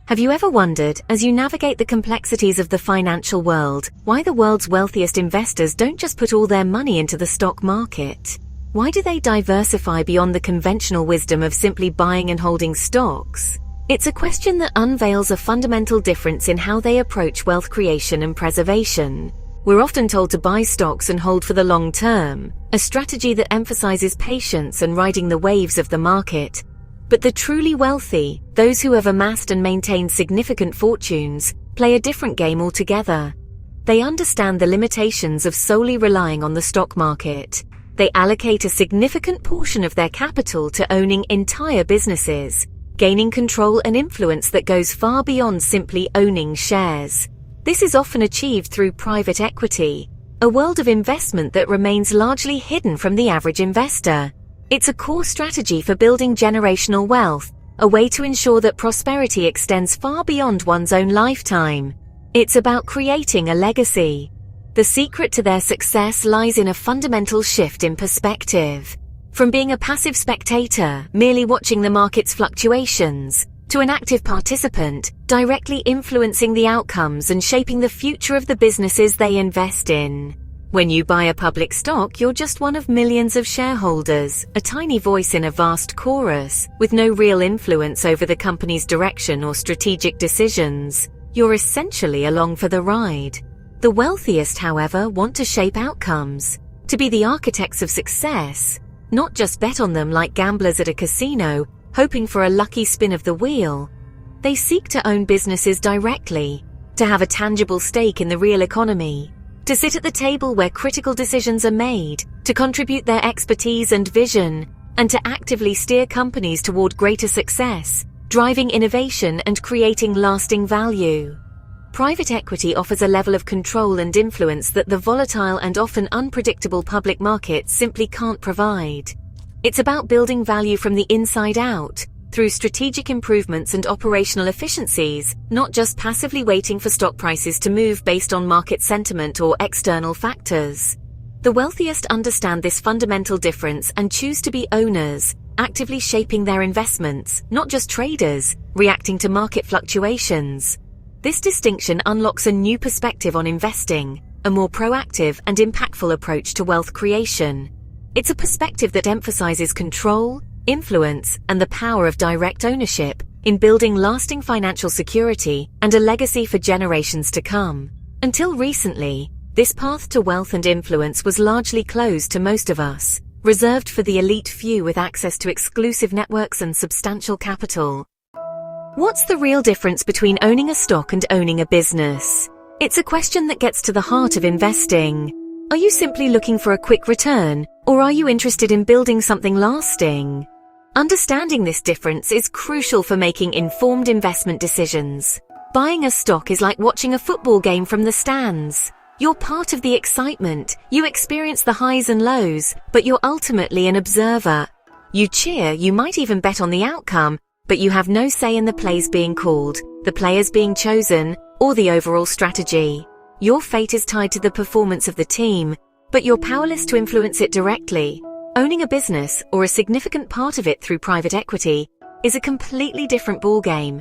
Have you ever wondered, as you navigate the complexities of the financial world, why the world's wealthiest investors don't just put all their money into the stock market? Why do they diversify beyond the conventional wisdom of simply buying and holding stocks? It's a question that unveils a fundamental difference in how they approach wealth creation and preservation. We're often told to buy stocks and hold for the long term, a strategy that emphasizes patience and riding the waves of the market. But the truly wealthy, those who have amassed and maintained significant fortunes, play a different game altogether. They understand the limitations of solely relying on the stock market. They allocate a significant portion of their capital to owning entire businesses, gaining control and influence that goes far beyond simply owning shares. This is often achieved through private equity, a world of investment that remains largely hidden from the average investor. It's a core strategy for building generational wealth, a way to ensure that prosperity extends far beyond one's own lifetime. It's about creating a legacy. The secret to their success lies in a fundamental shift in perspective. From being a passive spectator, merely watching the market's fluctuations, to an active participant, directly influencing the outcomes and shaping the future of the businesses they invest in. When you buy a public stock, you're just one of millions of shareholders, a tiny voice in a vast chorus, with no real influence over the company's direction or strategic decisions. You're essentially along for the ride. The wealthiest, however, want to shape outcomes, to be the architects of success, not just bet on them like gamblers at a casino, hoping for a lucky spin of the wheel. They seek to own businesses directly, to have a tangible stake in the real economy, to sit at the table where critical decisions are made, to contribute their expertise and vision, and to actively steer companies toward greater success, driving innovation and creating lasting value. Private equity offers a level of control and influence that the volatile and often unpredictable public markets simply can't provide. It's about building value from the inside out, through strategic improvements and operational efficiencies, not just passively waiting for stock prices to move based on market sentiment or external factors. The wealthiest understand this fundamental difference and choose to be owners, actively shaping their investments, not just traders, reacting to market fluctuations. This distinction unlocks a new perspective on investing, a more proactive and impactful approach to wealth creation. It's a perspective that emphasizes control, influence, and the power of direct ownership in building lasting financial security and a legacy for generations to come. Until recently, this path to wealth and influence was largely closed to most of us, reserved for the elite few with access to exclusive networks and substantial capital. What's the real difference between owning a stock and owning a business? It's a question that gets to the heart of investing. Are you simply looking for a quick return, or are you interested in building something lasting? Understanding this difference is crucial for making informed investment decisions. Buying a stock is like watching a football game from the stands. You're part of the excitement, you experience the highs and lows, but you're ultimately an observer. You cheer, you might even bet on the outcome, but you have no say in the plays being called, the players being chosen, or the overall strategy. Your fate is tied to the performance of the team, but you're powerless to influence it directly. Owning a business, or a significant part of it through private equity, is a completely different ballgame.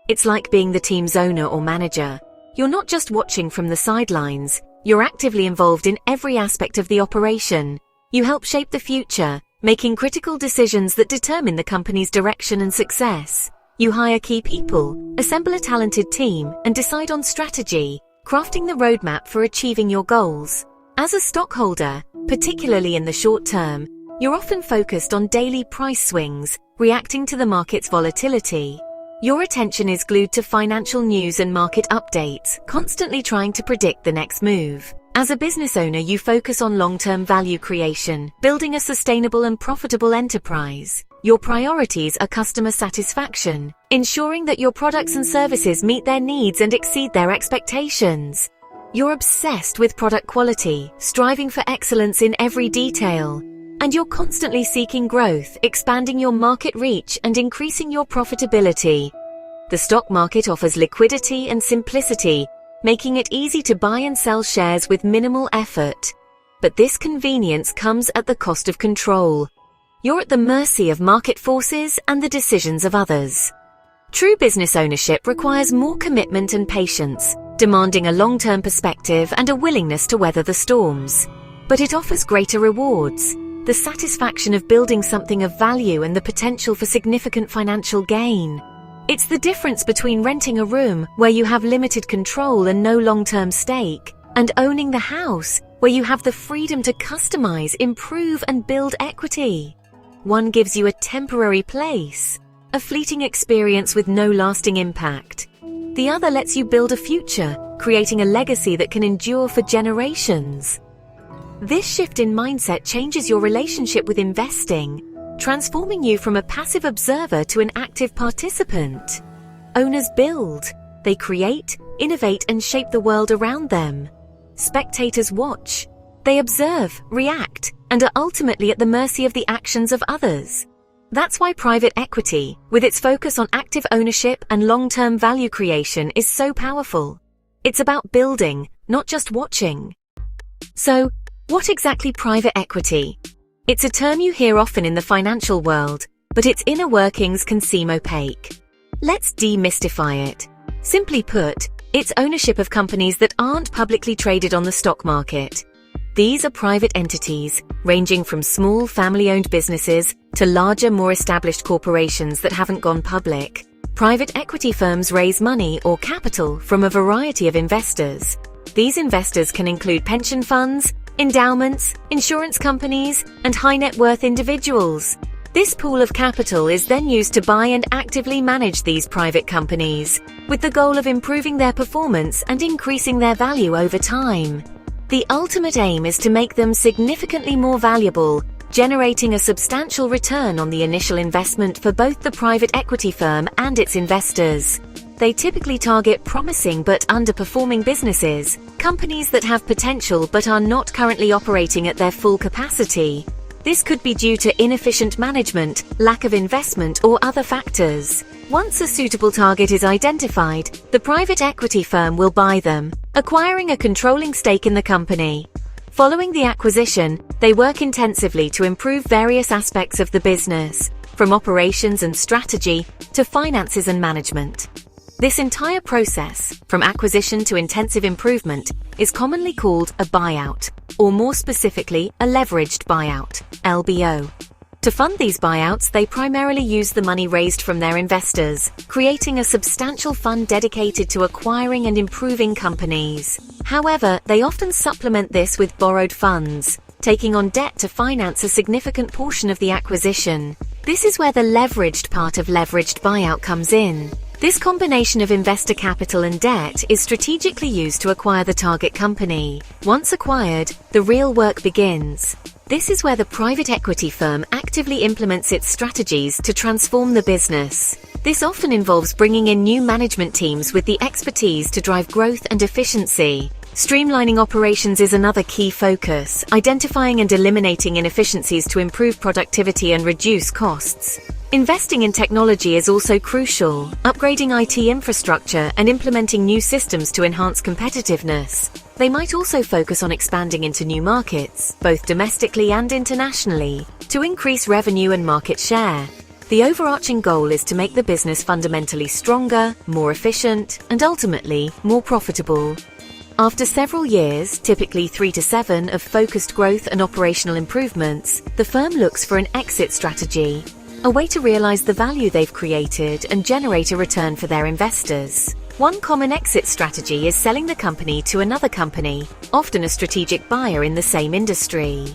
It's like being the team's owner or manager. You're not just watching from the sidelines, you're actively involved in every aspect of the operation. You help shape the future, making critical decisions that determine the company's direction and success. You hire key people, assemble a talented team, and decide on strategy, crafting the roadmap for achieving your goals. As a stockholder, particularly in the short term, you're often focused on daily price swings, reacting to the market's volatility. Your attention is glued to financial news and market updates, constantly trying to predict the next move. As a business owner, you focus on long-term value creation, building a sustainable and profitable enterprise. Your priorities are customer satisfaction, ensuring that your products and services meet their needs and exceed their expectations. You're obsessed with product quality, striving for excellence in every detail. And you're constantly seeking growth, expanding your market reach and increasing your profitability. The stock market offers liquidity and simplicity, making it easy to buy and sell shares with minimal effort. But this convenience comes at the cost of control. You're at the mercy of market forces and the decisions of others. True business ownership requires more commitment and patience, demanding a long-term perspective and a willingness to weather the storms. But it offers greater rewards, the satisfaction of building something of value and the potential for significant financial gain. It's the difference between renting a room where you have limited control and no long-term stake, and owning the house where you have the freedom to customize, improve, and build equity. One gives you a temporary place, a fleeting experience with no lasting impact. The other lets you build a future, creating a legacy that can endure for generations. This shift in mindset changes your relationship with investing, transforming you from a passive observer to an active participant. Owners build, they create, innovate, and shape the world around them. Spectators watch, they observe, react, and are ultimately at the mercy of the actions of others. That's why private equity, with its focus on active ownership and long-term value creation, is so powerful. It's about building, not just watching. So, what exactly private equity? It's a term you hear often in the financial world, but its inner workings can seem opaque. Let's demystify it. Simply put, it's ownership of companies that aren't publicly traded on the stock market. These are private entities, ranging from small family-owned businesses to larger, more established corporations that haven't gone public. Private equity firms raise money or capital from a variety of investors. These investors can include pension funds, endowments, insurance companies, and high-net-worth individuals. This pool of capital is then used to buy and actively manage these private companies, with the goal of improving their performance and increasing their value over time. The ultimate aim is to make them significantly more valuable, generating a substantial return on the initial investment for both the private equity firm and its investors. They typically target promising but underperforming businesses, companies that have potential but are not currently operating at their full capacity. This could be due to inefficient management, lack of investment, or other factors. Once a suitable target is identified, the private equity firm will buy them, acquiring a controlling stake in the company. Following the acquisition, they work intensively to improve various aspects of the business, from operations and strategy to finances and management. This entire process, from acquisition to intensive improvement, is commonly called a buyout, or more specifically, a leveraged buyout, LBO. To fund these buyouts, they primarily use the money raised from their investors, creating a substantial fund dedicated to acquiring and improving companies. However, they often supplement this with borrowed funds, taking on debt to finance a significant portion of the acquisition. This is where the leveraged part of leveraged buyout comes in. This combination of investor capital and debt is strategically used to acquire the target company. Once acquired, the real work begins. This is where the private equity firm actively implements its strategies to transform the business. This often involves bringing in new management teams with the expertise to drive growth and efficiency. Streamlining operations is another key focus, identifying and eliminating inefficiencies to improve productivity and reduce costs. Investing in technology is also crucial, upgrading IT infrastructure and implementing new systems to enhance competitiveness. They might also focus on expanding into new markets, both domestically and internationally, to increase revenue and market share. The overarching goal is to make the business fundamentally stronger, more efficient, and ultimately more profitable. After several years, typically 3 to 7, of focused growth and operational improvements, the firm looks for an exit strategy, a way to realize the value they've created and generate a return for their investors. One common exit strategy is selling the company to another company, often a strategic buyer in the same industry.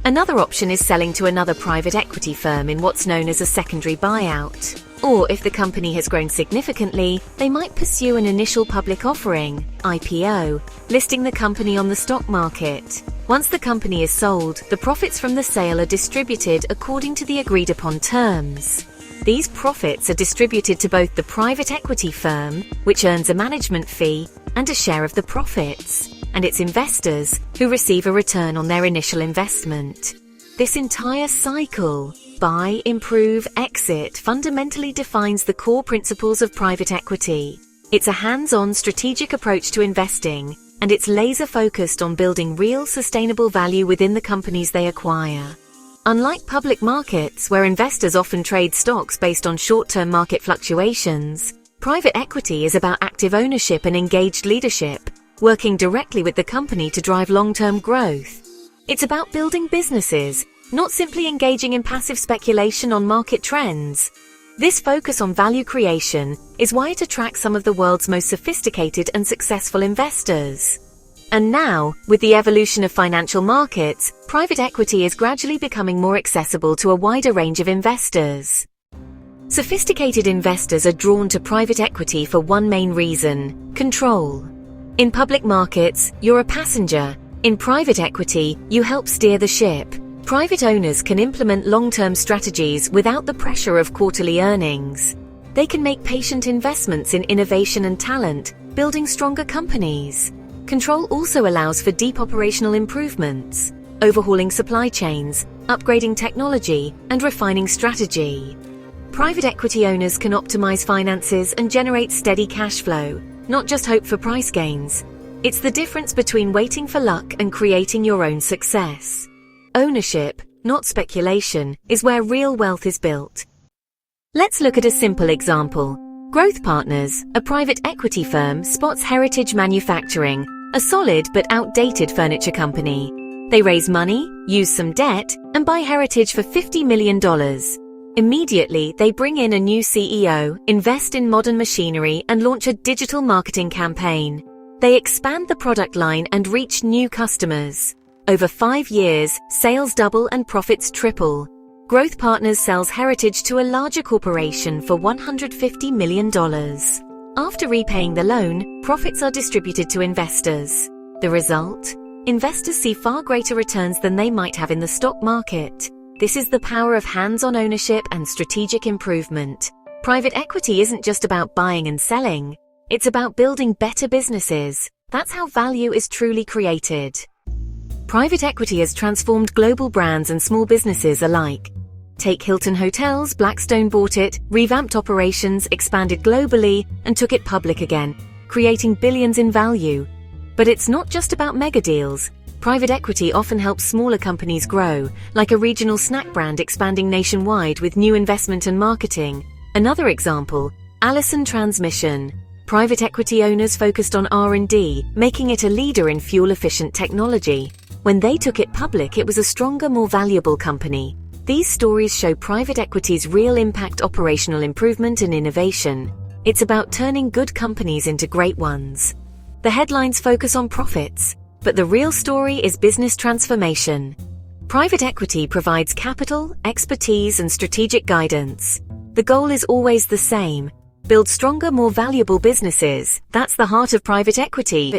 Another option is selling to another private equity firm in what's known as a secondary buyout. Or if the company has grown significantly, they might pursue an initial public offering, IPO, listing the company on the stock market. Once the company is sold, the profits from the sale are distributed according to the agreed upon terms. These profits are distributed to both the private equity firm, which earns a management fee, and a share of the profits, and its investors, who receive a return on their initial investment. This entire cycle, buy, improve, exit, fundamentally defines the core principles of private equity. It's a hands-on strategic approach to investing, and it's laser-focused on building real sustainable value within the companies they acquire. Unlike public markets, where investors often trade stocks based on short-term market fluctuations, Private equity is about active ownership and engaged leadership, working directly with the company to drive long-term growth. It's about building businesses, not simply engaging in passive speculation on market trends. This focus on value creation is why it attracts some of the world's most sophisticated and successful investors. And now, with the evolution of financial markets, private equity is gradually becoming more accessible to a wider range of investors. Sophisticated investors are drawn to private equity for one main reason: control. In public markets, you're a passenger. In private equity, you help steer the ship. Private owners can implement long-term strategies without the pressure of quarterly earnings. They can make patient investments in innovation and talent, building stronger companies. Control also allows for deep operational improvements, overhauling supply chains, upgrading technology, and refining strategy. Private equity owners can optimize finances and generate steady cash flow, not just hope for price gains. It's the difference between waiting for luck and creating your own success. Ownership, not speculation, is where real wealth is built. Let's look at a simple example. Growth Partners, a private equity firm, spots Heritage Manufacturing, a solid but outdated furniture company. They raise money, use some debt, and buy Heritage for $50 million. Immediately, they bring in a new CEO, invest in modern machinery, and launch a digital marketing campaign. They expand the product line and reach new customers. Over 5 years, sales double and profits triple. Growth Partners sells Heritage to a larger corporation for $150 million. After repaying the loan, profits are distributed to investors. The result? Investors see far greater returns than they might have in the stock market. This is the power of hands-on ownership and strategic improvement. Private equity isn't just about buying and selling. It's about building better businesses. That's how value is truly created. Private equity has transformed global brands and small businesses alike. Take Hilton Hotels. Blackstone bought it, revamped operations, expanded globally, and took it public again, creating billions in value. But it's not just about mega deals. Private equity often helps smaller companies grow, like a regional snack brand expanding nationwide with new investment and marketing. Another example, Allison Transmission. Private equity owners focused on R&D, making it a leader in fuel-efficient technology. When they took it public, it was a stronger, more valuable company. These stories show private equity's real impact: operational improvement and innovation. It's about turning good companies into great ones. The headlines focus on profits, but the real story is business transformation. Private equity provides capital, expertise, and strategic guidance. The goal is always the same: build stronger, more valuable businesses. That's the heart of private equity.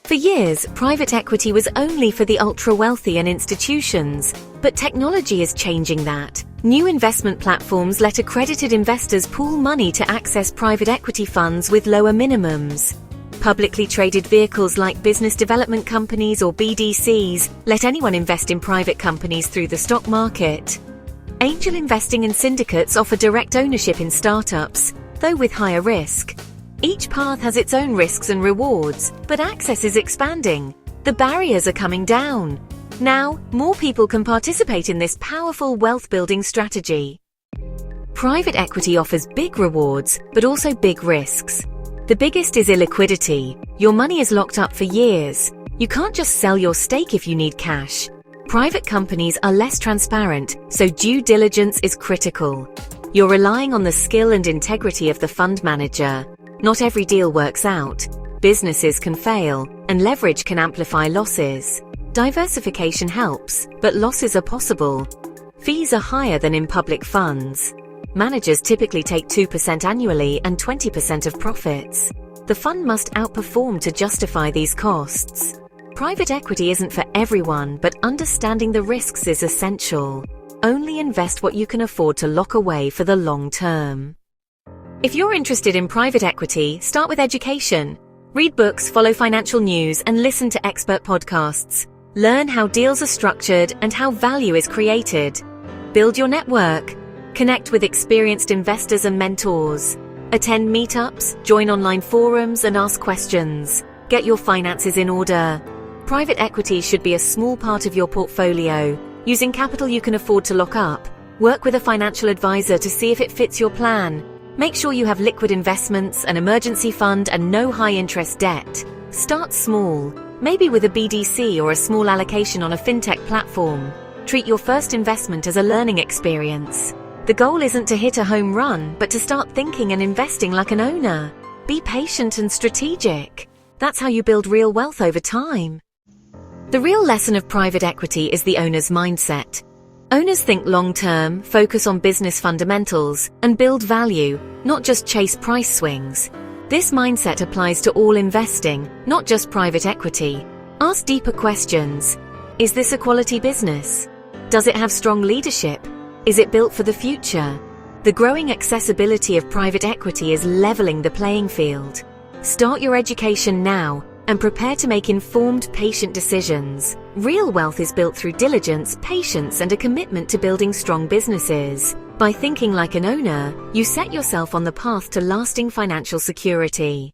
For years, private equity was only for the ultra-wealthy and institutions, but technology is changing that. New investment platforms let accredited investors pool money to access private equity funds with lower minimums. Publicly traded vehicles like business development companies or BDCs let anyone invest in private companies through the stock market. Angel investing and syndicates offer direct ownership in startups, though with higher risk. Each path has its own risks and rewards, but access is expanding. The barriers are coming down. Now, more people can participate in this powerful wealth-building strategy. Private equity offers big rewards, but also big risks. The biggest is illiquidity. Your money is locked up for years. You can't just sell your stake if you need cash. Private companies are less transparent, so due diligence is critical. You're relying on the skill and integrity of the fund manager. Not every deal works out. Businesses can fail, and leverage can amplify losses. Diversification helps, but losses are possible. Fees are higher than in public funds. Managers typically take 2% annually and 20% of profits. The fund must outperform to justify these costs. Private equity isn't for everyone, but understanding the risks is essential. Only invest what you can afford to lock away for the long term. If you're interested in private equity, start with education. Read books, follow financial news, and listen to expert podcasts. Learn how deals are structured and how value is created. Build your network. Connect with experienced investors and mentors. Attend meetups, join online forums, and ask questions. Get your finances in order. Private equity should be a small part of your portfolio, using capital you can afford to lock up. Work with a financial advisor to see if it fits your plan. Make sure you have liquid investments, an emergency fund, and no high-interest debt. Start small, maybe with a BDC or a small allocation on a fintech platform. Treat your first investment as a learning experience. The goal isn't to hit a home run, but to start thinking and investing like an owner. Be patient and strategic. That's how you build real wealth over time. The real lesson of private equity is the owner's mindset. Owners think long-term, focus on business fundamentals, and build value, not just chase price swings. This mindset applies to all investing, not just private equity. Ask deeper questions. Is this a quality business? Does it have strong leadership? Is it built for the future? The growing accessibility of private equity is leveling the playing field. Start your education now and prepare to make informed, patient decisions. Real wealth is built through diligence, patience, and a commitment to building strong businesses. By thinking like an owner, you set yourself on the path to lasting financial security.